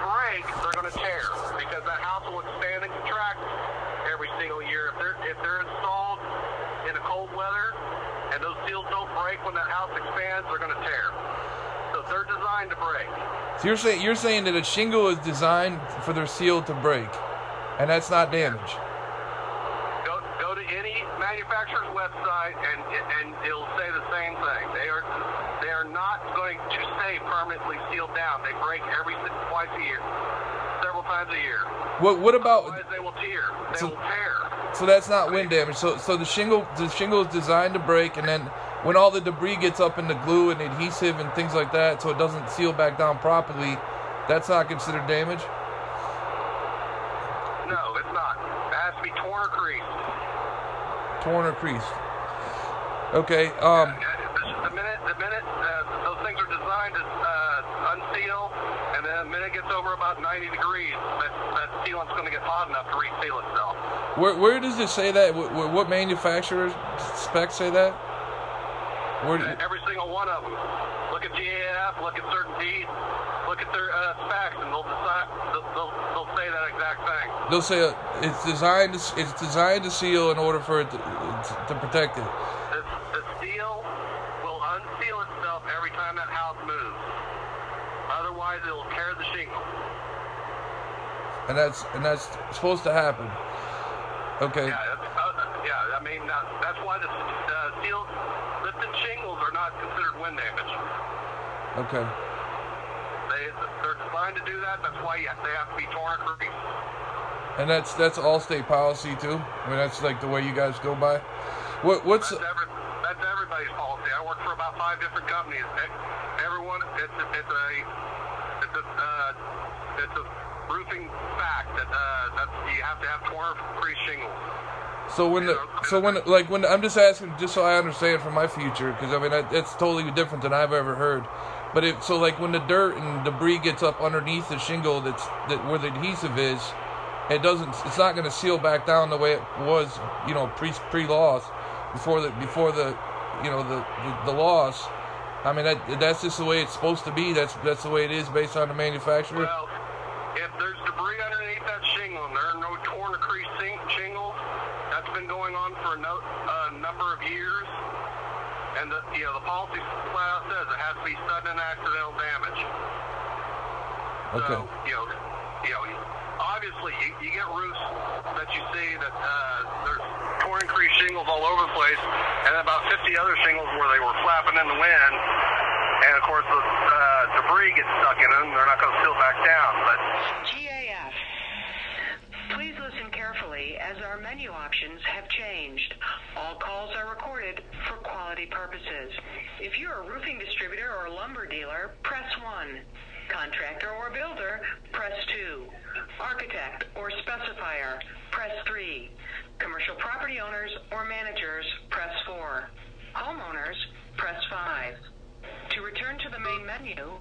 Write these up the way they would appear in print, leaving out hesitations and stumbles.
break, they're going to tear because that house will expand and contract every single year. If they're installed in a cold weather and those seals don't break when that house expands, they're going to tear. So they're designed to break. So you're saying that a shingle is designed for their seal to break, and that's not damage. Go to any manufacturer's website and it'll say the same thing. They are not going to stay permanently sealed down. They break twice a year, several times a year. What about? Otherwise, they will tear. They will tear. So that's not wind damage. So the shingle is designed to break, and then when all the debris gets up in the glue and adhesive and things like that, so it doesn't seal back down properly, that's not considered damage? No, it's not. It has to be torn or creased. Torn or creased. Okay. The minute those things are designed to unseal, and then the minute it gets over about 90 degrees, that sealant's going to get hot enough to reseal itself. Where does it say that? What manufacturer's specs say that? Every single one of them. Look at GAF, look at Certainteed, look at their specs, and they'll say that exact thing. They'll say it's designed to seal in order for it to protect it. The steel will unseal itself every time that house moves. Otherwise, it will tear the shingle. And that's supposed to happen. Okay. Yeah. I mean, that's why the steel lifted shingles are not considered wind damage. Okay. They're designed to do that. That's why they have to be torn or creased. And that's all state policy too. I mean, that's like the way you guys go by. That's everybody's policy. I work for about 5 different companies. Everyone, it's a roofing fact that you have to have torn or creased shingles. When I'm just asking, just so I understand for my future, because I mean it's totally different than I've ever heard. But when the dirt and debris gets up underneath the shingle, that where the adhesive is, it's not going to seal back down the way it was, pre-loss, before the loss. I mean that's just the way it's supposed to be. That's the way it is based on the manufacturer. Well, if there's debris underneath that shingle and there are no torn or creased shingles, that's been going on for a number of years, and the policy flat out says it has to be sudden and accidental damage. Okay. So obviously you get roofs that you see that there's torn and creased shingles all over the place, and then about 50 other shingles where they were flapping in the wind, and of course the debris gets stuck in them. They're not going to seal back down. But GAF. Please listen carefully as our menu options have changed. All calls are recorded for quality purposes. If you're a roofing distributor or lumber dealer, press 1. Contractor or builder, press 2. Architect or specifier, press 3. Commercial property owners or managers, press 4. Homeowners, press 5. To return to the main menu,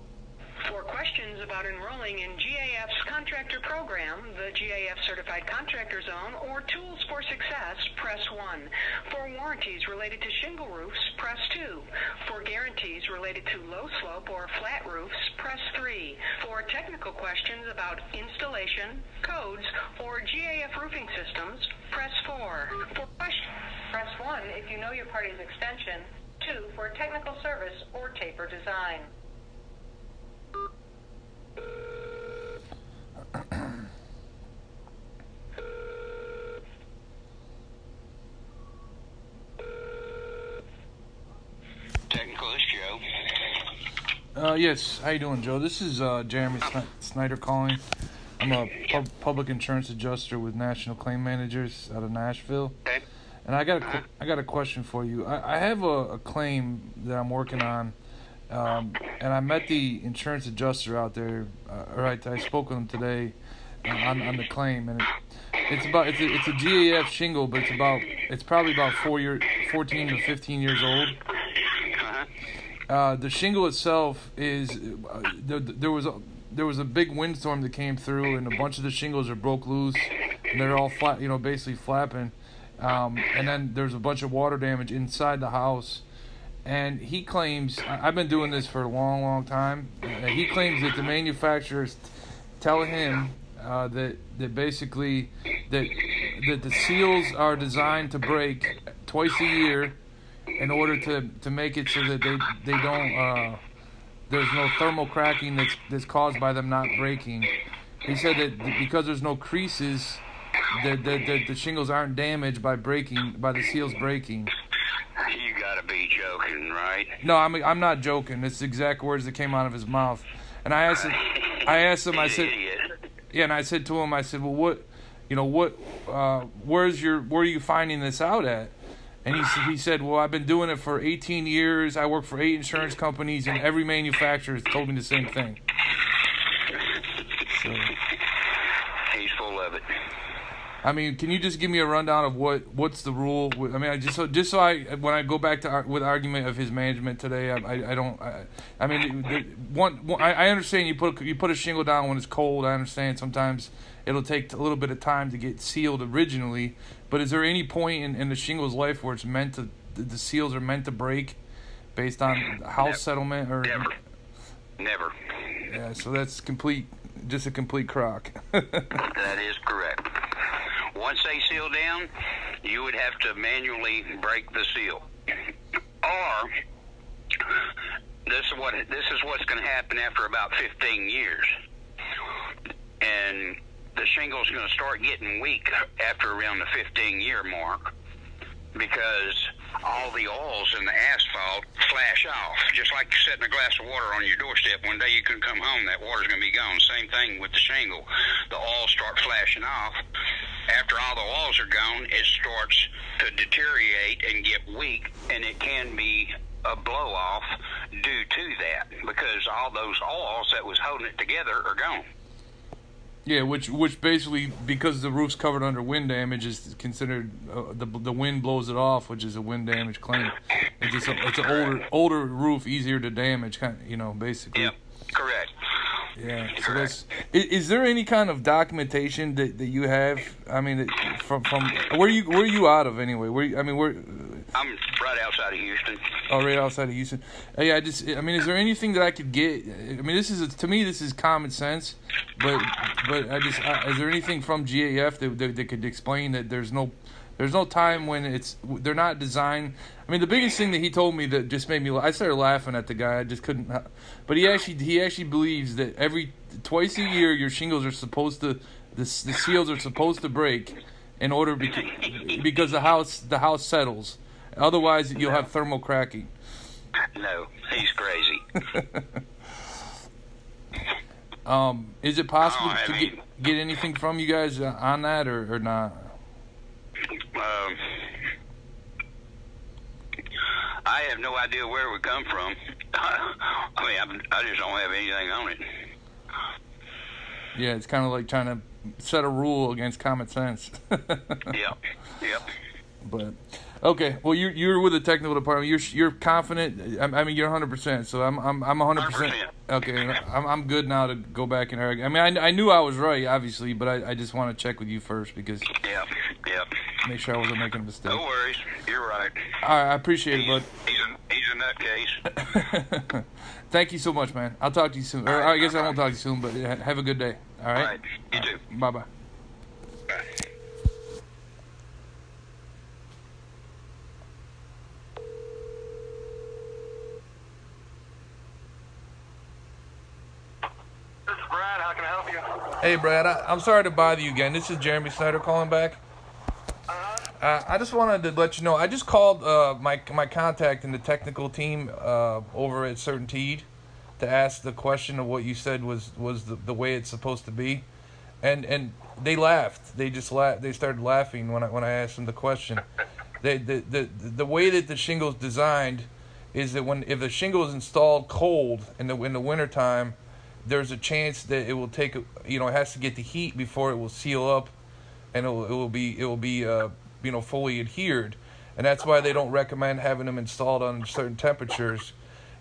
for questions about enrolling in GAF's contractor program, the GAF Certified Contractor Zone, or Tools for Success, press 1. For warranties related to shingle roofs, press 2. For guarantees related to low slope or flat roofs, press 3. For technical questions about installation, codes, or GAF roofing systems, press 4. For questions, press 1 if you know your party's extension, 2 for technical service or taper design. Technical, this Joe. Yes. How you doing, Joe? This is Jeremy Snyder calling. I'm a public insurance adjuster with National Claim Managers out of Nashville. Okay. And I got a question for you. I have a claim that I'm working on, and I met the insurance adjuster out there. I spoke with him today on the claim, and it's a GAF shingle, but it's probably about 14 to 15 years old. The shingle itself is there was a big windstorm that came through, and a bunch of the shingles are broke loose, and they're all flat, basically flapping. And then there's a bunch of water damage inside the house. And he claims, I've been doing this for a long, long time. He claims that the manufacturer tell him that basically that the seals are designed to break twice a year in order to make it so that they don't there's no thermal cracking that's caused by them not breaking. He said that because there's no creases, the shingles aren't damaged by the seals breaking. You gotta be joking, right? No, I'm not joking. It's the exact words that came out of his mouth. And I asked him. I said, yeah, and I said to him, I said, well, where are you finding this out at? And he said, well, I've been doing it for 18 years. I work for 8 insurance companies, and every manufacturer has told me the same thing. So, he's full of it. I mean, can you just give me a rundown of what's the rule? I mean, when I go back to with argument of his management today, I understand you put a shingle down when it's cold. I understand sometimes it'll take a little bit of time to get sealed originally, but is there any point in the shingle's life where the seals are meant to break based on house settlement or never? Yeah, so that's just a complete crock. That is correct. Once they seal down, you would have to manually break the seal. Or this is what's going to happen after about 15 years. And the shingle's going to start getting weak after around the 15-year mark because all the oils in the asphalt flash off. Just like setting a glass of water on your doorstep. One day you can come home, that water's going to be gone. Same thing with the shingle. The oils start flashing off. After all the oils are gone, it starts to deteriorate and get weak, and it can be a blow-off due to that because all those oils that was holding it together are gone. Yeah, which basically, because the roof's covered under wind damage, is considered the wind blows it off, which is a wind damage claim. It's an older roof, easier to damage, basically. Yep, correct. Yeah. So is there any kind of documentation that you have? I mean, from where are you out of anyway? I'm right outside of Houston. Oh, right outside of Houston. Yeah, is there anything that I could get? I mean, this is common sense, but is there anything from GAF that could explain that there's no time when they're not designed? I mean, the biggest thing that he told me that just made me I started laughing at the guy. I just couldn't. But he actually believes that twice a year your shingles are supposed to the seals are supposed to break in order because the house settles. Otherwise, you'll have thermal cracking. No, he's crazy. Is it possible to get anything from you guys on that or not? I have no idea where it would come from. I just don't have anything on it. Yeah, it's kind of like trying to set a rule against common sense. Yep. But okay, well you're with the technical department. You're confident. I mean you're 100%. So I'm 100%. Okay, I'm good now to go back and argue. I mean I knew I was right obviously, but I just want to check with you first because Yep. Make sure I wasn't making a mistake. No worries, you're right. All right, I appreciate it, bud. He's a nutcase. Thank you so much, man. I'll talk to you soon. Or I guess I won't talk to you soon, but have a good day. All right. All right. You too. Bye-bye. Bye. This is Brad. How can I help you? Hey, Brad. I'm sorry to bother you again. This is Jeremy Snyder calling back. I just wanted to let you know, I just called my contact in the technical team over at Certainteed to ask the question of what you said was the way it's supposed to be, and they laughed. They just laughed. They started laughing when I asked them the question. The way that the shingle's designed is that if the shingle is installed cold in the wintertime, there's a chance that it will take it has to get the heat before it will seal up, and it will be fully adhered, and that's why they don't recommend having them installed on certain temperatures.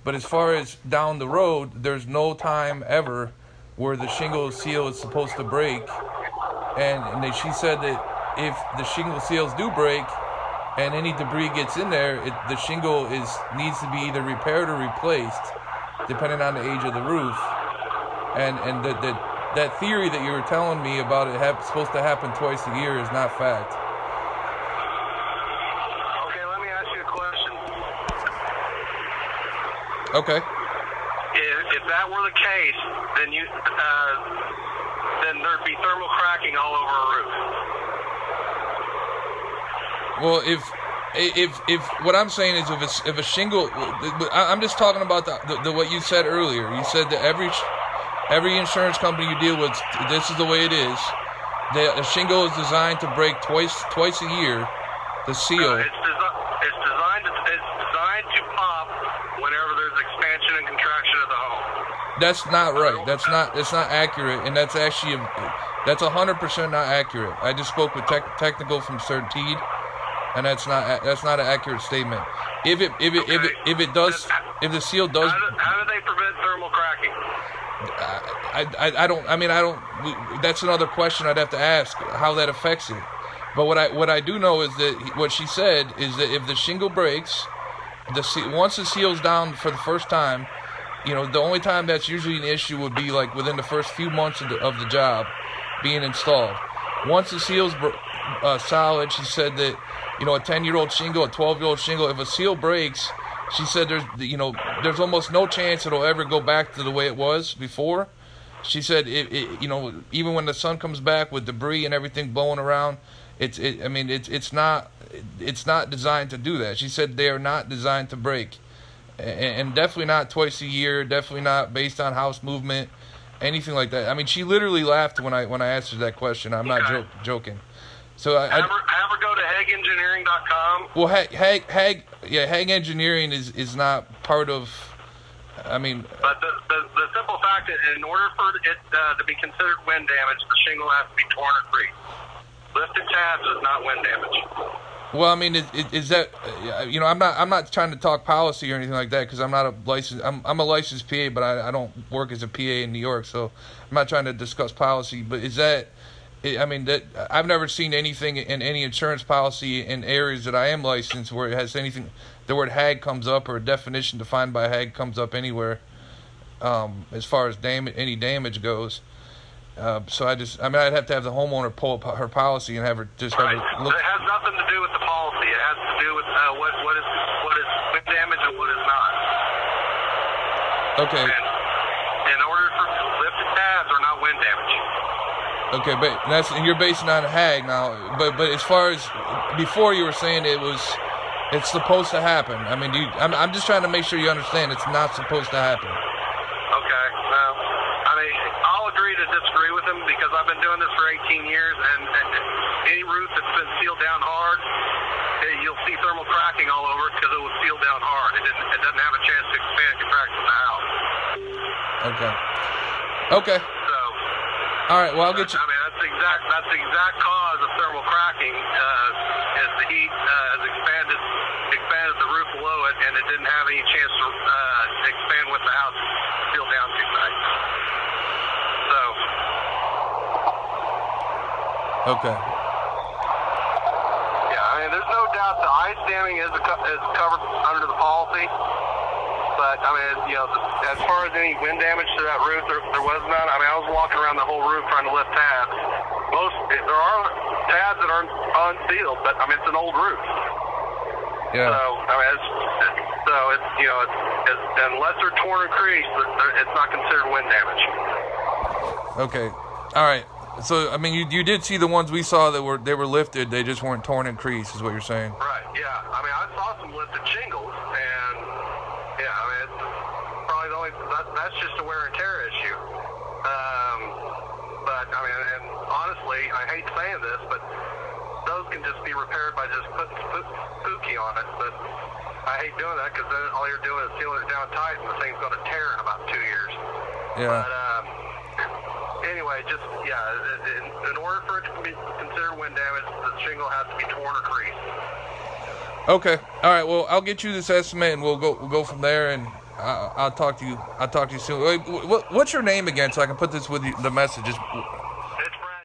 But as far as down the road, there's no time ever where the shingle seal is supposed to break, and she said that if the shingle seals do break and any debris gets in there, the shingle needs to be either repaired or replaced, depending on the age of the roof, and that theory that you were telling me about it supposed to happen twice a year is not fact. Okay, let me ask you a question. Okay. If that were the case, then then there'd be thermal cracking all over a roof. Well, if what I'm saying is if a shingle, I'm just talking about the what you said earlier. You said that every insurance company you deal with, this is the way it is. The shingle is designed to break twice a year. The seal. It's designed to pop whenever there's expansion and contraction of the home. That's not right. That's not accurate, and that's actually that's 100% not accurate. I just spoke with technical from Certainteed, and that's not an accurate statement. If the seal does. How do they prevent thermal cracking? I don't. That's another question I'd have to ask how that affects it. But what I do know is that what she said is that if the shingle breaks, once the seal's down for the first time, the only time that's usually an issue would be like within the first few months of the job being installed. Once the seal's solid, she said that a 10-year-old shingle, a 12-year-old shingle, if a seal breaks, she said there's almost no chance it'll ever go back to the way it was before. She said even when the sun comes back with debris and everything blowing around, it's not designed to do that. She said they are not designed to break, and definitely not twice a year. Definitely not based on house movement, anything like that. I mean, she literally laughed when I answered that question. I'm not joking. So I ever go to HAAGengineering.com? Well, HAAG Engineering is not part of. But the simple fact is, in order for it to be considered wind damage, the shingle has to be torn or creased. Lifted tabs is not wind damage. Well, I mean, is that I'm not trying to talk policy or anything like that because I'm not a licensed. I'm a licensed PA, but I don't work as a PA in New York, so I'm not trying to discuss policy. But is that? That I've never seen anything in any insurance policy in areas that I am licensed where it has anything. The word HAAG comes up or a definition defined by HAAG comes up anywhere as far as any damage goes. So I'd have to have the homeowner pull up her policy and have her just have her look. It has nothing to do with the policy. It has to do with what is wind damage and what is not. Okay. And in order for lifted tabs are not wind damage. Okay, but and you're basing on HAAG now. But as far as before, you were saying it's supposed to happen. I mean, I'm just trying to make sure you understand it's not supposed to happen. Okay. Well, I'll agree to disagree with him because I've been doing this for 18 years, and any roof that's been sealed down hard, you'll see thermal cracking all over because it was sealed down hard. It doesn't have a chance to expand and contract in the house. Okay. So. All right. Well, I'll get you. That's the exact cause of thermal cracking. Is the heat has expanded the roof below it, and it didn't have any chance to expand with the house sealed down too tight. So. Okay. Yeah, there's no doubt the ice damming is covered under the policy. But, as far as any wind damage to that roof, there was none. I was walking around the whole roof trying to lift tabs. There are tabs that aren't unsealed, but, it's an old roof. Yeah. So, it's unless they're torn or creased, it's not considered wind damage. Okay. All right. So, you did see the ones we saw that were lifted. They just weren't torn and creased, is what you're saying. Right, yeah. I saw some lifted shingles, and... Yeah, it's probably the only. That's just a wear and tear issue. But and honestly, I hate saying this, but those can just be repaired by just putting spooky on it. But I hate doing that because then all you're doing is sealing it down tight, and the thing's going to tear in about 2 years. Yeah. But anyway, in order for it to be considered wind damage, the shingle has to be torn or creased. Okay. All right. Well, I'll get you this estimate, and we'll go from there. And I'll talk to you. I'll talk to you soon. What's your name again, so I can put this with you, the messages?